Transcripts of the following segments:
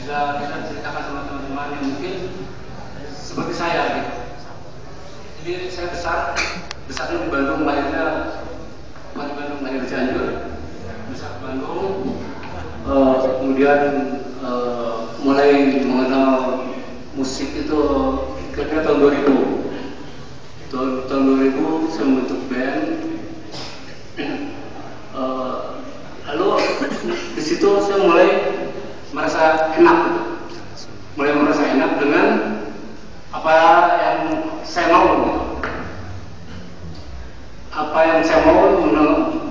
bisa kita ceritakan sama teman-teman yang mungkin seperti saya gitu. Jadi saya besarnya di Bandung, lahirnya di Bandung, lahir di Cianjur, besar di Bandung, kemudian mulai mengenal musik itu kira-kira tahun 2000. Tahun 2000 saya membentuk band. Lalu di situ saya mulai merasa enak, dengan apa yang saya mau,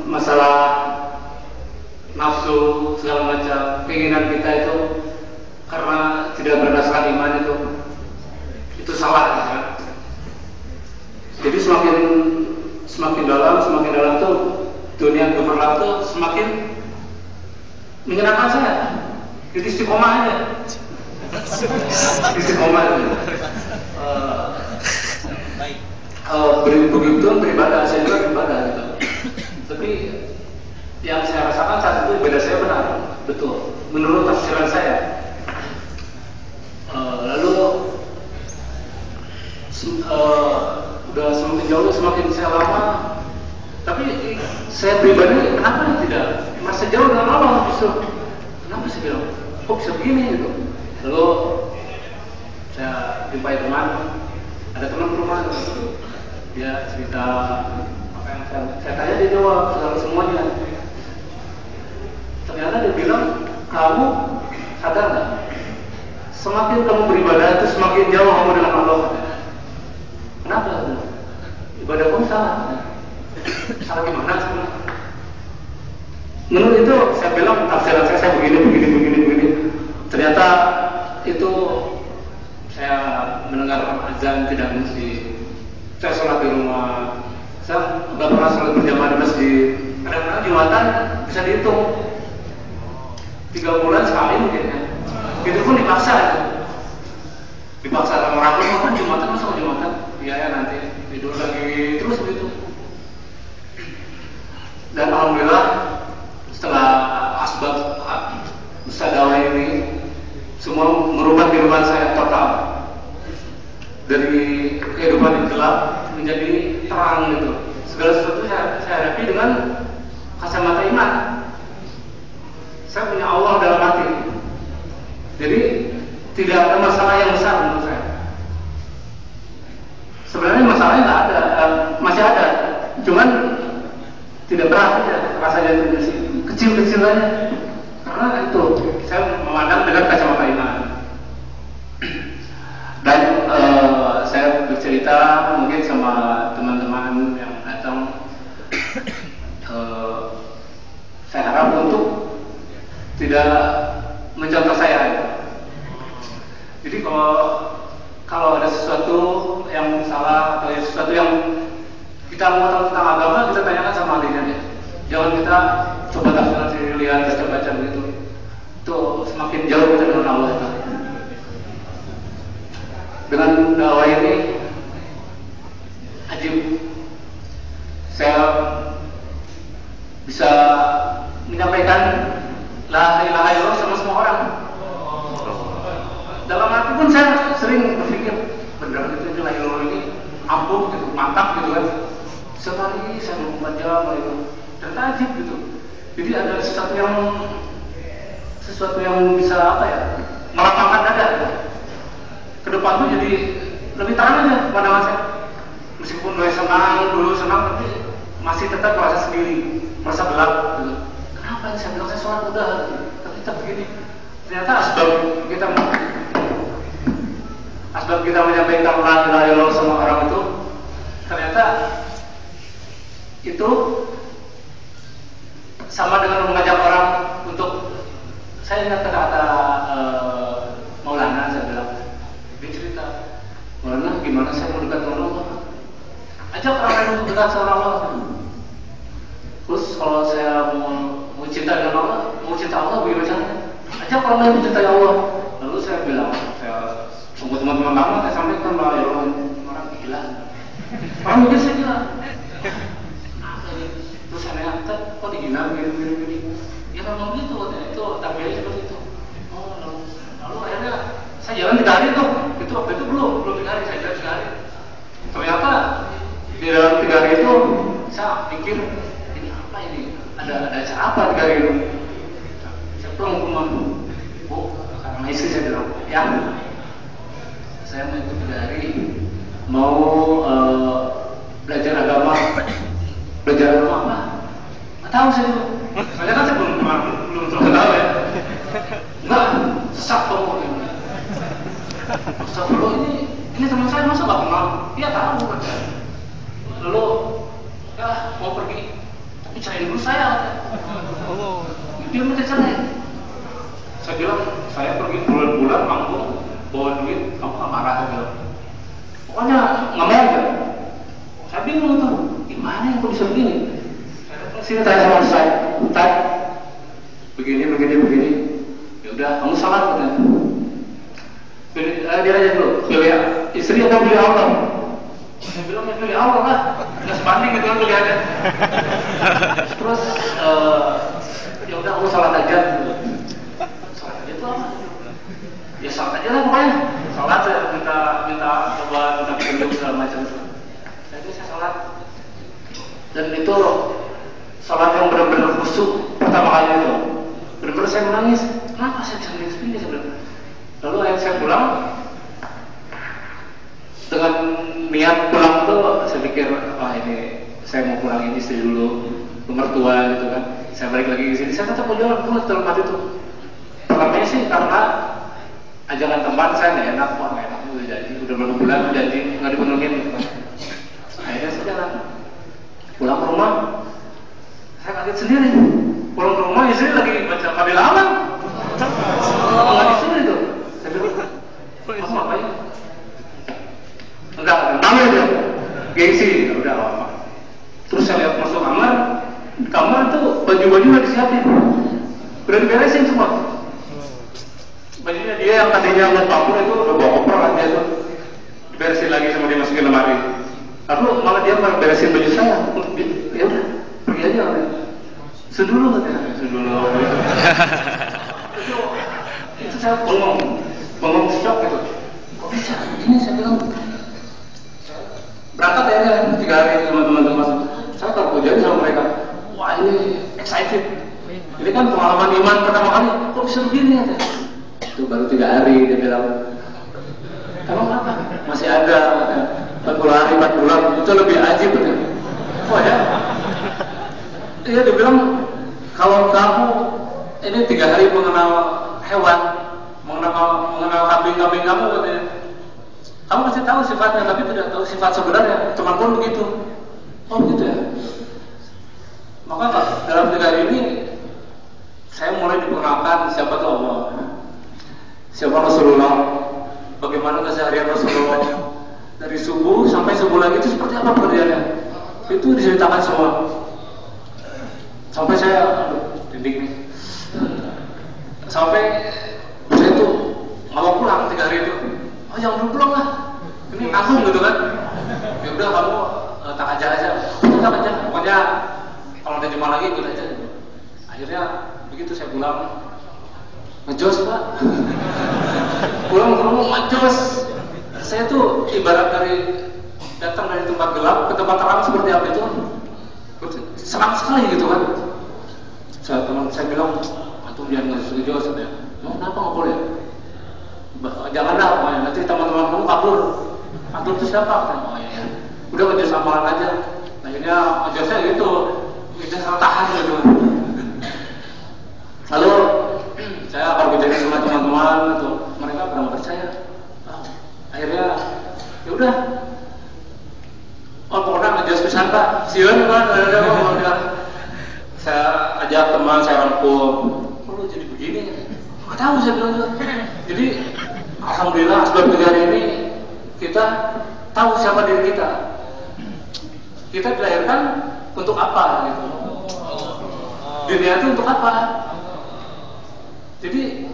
masalah nafsu segala macam, keinginan kita itu karena tidak berdasarkan iman itu salah, kan? Jadi semakin dalam tuh dunia gemerlap tuh semakin menyenangkan saya. Jadi istiqomah aja. Istiqomah aja. Begitu beribadah, saya juga beribadah gitu. Tapi yang saya rasakan saat itu ibadah saya benar, betul, menurut tafsiran saya. Lalu udah semakin jauh, semakin saya lama, tapi saya pribadi kenapa tidak merasa jauh dengan Allah justru? Kenapa saya bilang, kok bisa begini gitu? Lalu saya jumpai teman, ada teman rumah gitu. Dia cerita apa yang saya tanya, dia jawab semuanya. Ternyata dia bilang, kamu sadar nggak? Semakin kamu beribadah itu semakin jauh kamu dengan Allah. Kenapa? Ibadah kamu salah. Salah gimana sebenarnya? Menurut itu saya bilang tafsiran saya begini. Ternyata itu saya mendengar azan tidak mesti. Saya sholat di rumah. Saya nggak pernah sholat berjamaah di masjid. Kadang-kadang Jumatan bisa dihitung 3 bulan sekali mungkin ya. Itu pun dipaksa. Dipaksa sama orang tua kan Jumatan, masa Jumatan? Iya ya, nanti tidur lagi terus begitu. Dan alhamdulillah setelah asbab musyawarah ini semua merubah kehidupan saya total, dari kehidupan yang gelap menjadi terang gitu. Segala sesuatu saya hadapi dengan kacamata iman. Saya punya Allah dalam hati. Jadi tidak ada masalah yang besar menurut saya. Sebenarnya masalahnya nggak ada, masih ada, cuman tidak berat aja rasanya, itu kecil-kecil aja. Karena itu saya memandang dengan kacamata iman. Dan saya bercerita mungkin sama teman-teman yang datang, saya harap untuk tidak mencontoh saya. Jadi kalau ada sesuatu yang salah atau sesuatu yang kita mau tahu tentang agama, kita tanyakan sama ahlinya ya. Jangan kita coba tafsiran sendiri, lihat, baca-baca begitu. Itu semakin jauh kita dengan Allah itu. Dengan dakwah ini, ajib, saya bisa menyampaikan la ilaha illallah sama semua orang. Dalam hati pun saya sering berpikir, benar gitu la ilaha illallah ini ampuh gitu, mantap gitu kan. Sekali saya membaca itu dan tajib gitu. Jadi ada sesuatu yang bisa apa ya, melapangkan dada. Ke depan tuh jadi lebih terang aja pandangan saya. Meskipun dulu senang, tapi masih tetap merasa sendiri, merasa gelap gitu. Kenapa saya bilang saya sholat udah, tapi tetap begini. Ternyata asbab kita menyampaikan la ilaha illallah sama orang itu, ternyata itu sama dengan mengajak orang untuk, saya ingat kata Maulana, saya bilang, dia cerita, Maulana gimana saya mau dekat dengan Allah? Ajak orang lain untuk dekat sama Allah. Terus kalau saya mau cinta dengan Allah, mau cinta Allah bagaimana caranya? Ajak orang lain mencintai Allah. Lalu saya bilang, saya tunggu teman-teman lama, saya sampaikan bahwa ya orang gila. Orang mikir saya gila. Terus saya nanya, kok digina begini? Ya memang gitu, itu tabiatnya seperti itu. Oh, dia tahu kan. Lalu ya mau pergi, tapi cerain dulu saya. Dia minta cerai. Saya bilang, saya pergi bulan-bulan manggung bawa duit, kamu nggak marah? Saya bilang, pokoknya nggak mau kan? Saya bingung tuh, gimana yang kok bisa begini? Sini tanya sama saya, tanya begini. Ya udah, kamu salah katanya. Dia aja dulu, pilih istri atau pilih Allah? Saya bilang ya pilih Allah lah, nggak sebanding gitu kan pilihannya. Terus ya udah kamu salat aja. Salat aja itu apa? Ya salat aja lah pokoknya. Salat saya minta petunjuk segala macam. Saya salat. Dan itu salat yang benar-benar khusyuk pertama kali itu. Benar-benar saya menangis. Kenapa saya bisa menangis begini sebenarnya? Lalu ayah saya pulang. Dengan niat pulang tuh saya pikir, ini saya mau pulangin istri dulu, mertua gitu kan. Saya balik lagi ke sini, saya tetap mau jualan dulu dalam hati itu. Pertamanya sih karena ajakan teman saya nggak enak, udah janji, udah berapa bulan janji nggak dipenuhin gitu kan. Akhirnya saya jalan, pulang ke rumah, saya kaget sendiri. Pulang ke rumah istri lagi baca kabil aman, nggak disuruh itu. Saya bilang, kamu ngapain? Enggak, namanya dia gengsi, udah apa. Terus saya lihat masuk kamar itu baju-baju udah disiapin, udah diberesin semua. Bajunya dia yang tadinya mau papur itu udah bawa koper aja tuh, diberesin lagi sama dia masukin lemari. Lalu malah dia malah beresin baju saya. Ya udah, pergi aja. Sedulu katanya, sedulu. Itu saya bengong shock gitu. Kok bisa? Ini saya bilang. Berangkat ya 3 hari teman-teman masuk. Saya kalau jadi sama mereka, wah ini excited. Ini kan pengalaman iman pertama kali. Kok bisa begini ya? Itu baru 3 hari dia bilang. Emang apa? Masih ada 40 hari 4 bulan itu lebih ajib betul. Oh ya? Iya dia bilang kalau kamu ini 3 hari mengenal hewan, mengenal kambing-kambing kamu katanya. Kamu masih tahu sifatnya, tapi tidak tahu sifat sebenarnya. Teman pun begitu. Oh begitu ya. Maka dalam 3 hari ini saya mulai diperkenalkan siapa itu Allah, siapa Rasulullah, bagaimana keseharian Rasulullah dari subuh sampai sebulan itu seperti apa pekerjaannya. Itu diceritakan semua. Sampai saya dinding nih. Sampai saya tuh nggak mau pulang 3 hari itu. Oh jangan dulu pulang lah, ini tanggung gitu kan. Ya udah kamu tak aja, pokoknya kalau ada jemaah lagi ikut aja. Akhirnya begitu saya pulang, ngejos pak. Pulang ke rumah ngejos. Saya tuh ibarat datang dari tempat gelap ke tempat terang seperti apa itu, senang sekali gitu kan. Saya bilang, antum jangan ngejos ya. Mau kenapa nggak boleh? Janganlah, nanti teman-teman kamu kabur. Kabur itu siapa? Oh iya, udah ngejos amalan aja. Akhirnya ngejosnya gitu, kita tahan gitu. Lalu saya akan bicara sama teman-teman itu, mereka pernah percaya. Akhirnya, ya udah. Oh pokoknya ngejos pisan pak, siun kan? Saya ajak teman, saya rangkul. Kok lu jadi begini? Nggak tahu saya bilang juga. Jadi alhamdulillah sebab 3 hari ini kita tahu siapa diri kita. Kita dilahirkan untuk apa gitu. Dunia itu untuk apa? Jadi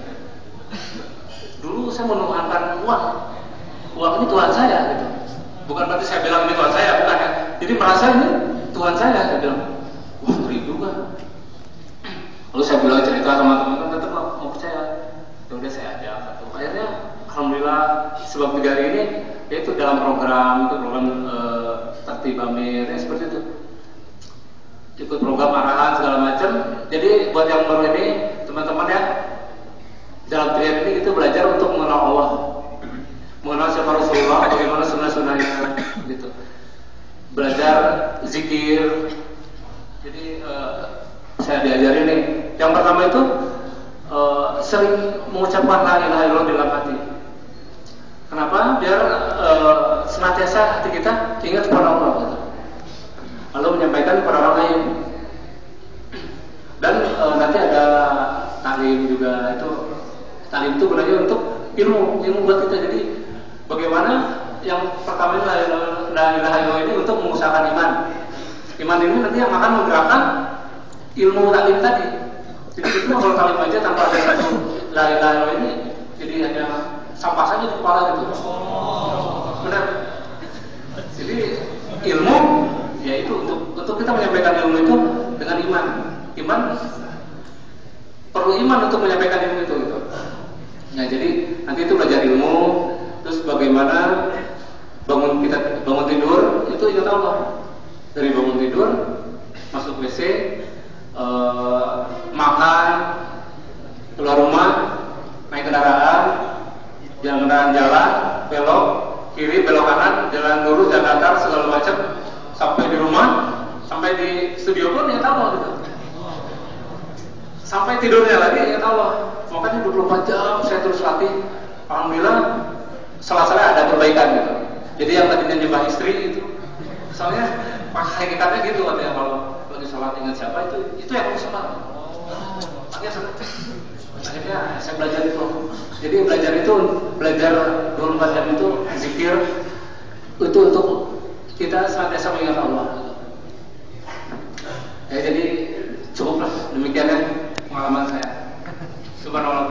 dulu saya menuhankan uang. Uang ini Tuhan saya gitu. Bukan berarti saya bilang ini Tuhan saya, bukan ya. Jadi merasa ini Tuhan saya bilang. Wah ngeri juga. Lalu saya bilang cerita sama teman-teman, tetap mau percaya. Ya udah saya ajak. Akhirnya alhamdulillah sebab 3 hari ini yaitu dalam program tertib amir seperti itu, ikut program arahan segala macam. Jadi buat yang baru ini teman-teman ya, dalam 3 hari ini kita belajar untuk mengenal Allah, mengenal siapa Rasulullah, bagaimana sunnah-sunnahnya gitu, belajar zikir. Jadi saya diajarin nih yang pertama itu sering mengucapkan la ilaha illallah dalam hati. Kenapa? Biar senantiasa hati kita ingat kepada Allah gitu. Lalu menyampaikan kepada orang lain. Dan nanti ada taklim juga. Taklim itu gunanya untuk ilmu buat kita. Jadi bagaimana yang pertama la ilaha illallah ini untuk mengusahakan iman. Iman ini nanti yang akan menggerakkan ilmu taklim tadi. Jadi itu kalau taklim aja tanpa ada satu la ilaha illallah ini, jadi hanya sampah saja di kepala gitu. Benar. Jadi ilmu yaitu untuk kita menyampaikan ilmu itu dengan iman. Iman perlu iman untuk menyampaikan ilmu itu gitu. Nah, jadi nanti itu belajar ilmu, terus bagaimana bangun tidur itu ingat Allah. Dari bangun tidur, masuk WC, makan, keluar rumah, naik kendaraan, jalan, belok kiri, belok kanan, jalan lurus, jalan datar, segala macam, sampai di rumah, sampai di studio pun ingat Allah gitu. Sampai tidurnya lagi ingat Allah. Makanya 24 jam saya terus latih. Alhamdulillah salah-salah ada perbaikan gitu. Jadi yang tadinya nyembah istri itu, soalnya hakikatnya gitu katanya, kalau lagi sholat ingat siapa itu yang aku sholat. Akhirnya saya belajar itu. Jadi belajar 24 jam itu zikir itu untuk kita senantiasa mengingat Allah. Ya, jadi cukuplah demikian ya pengalaman saya. Subhanallah.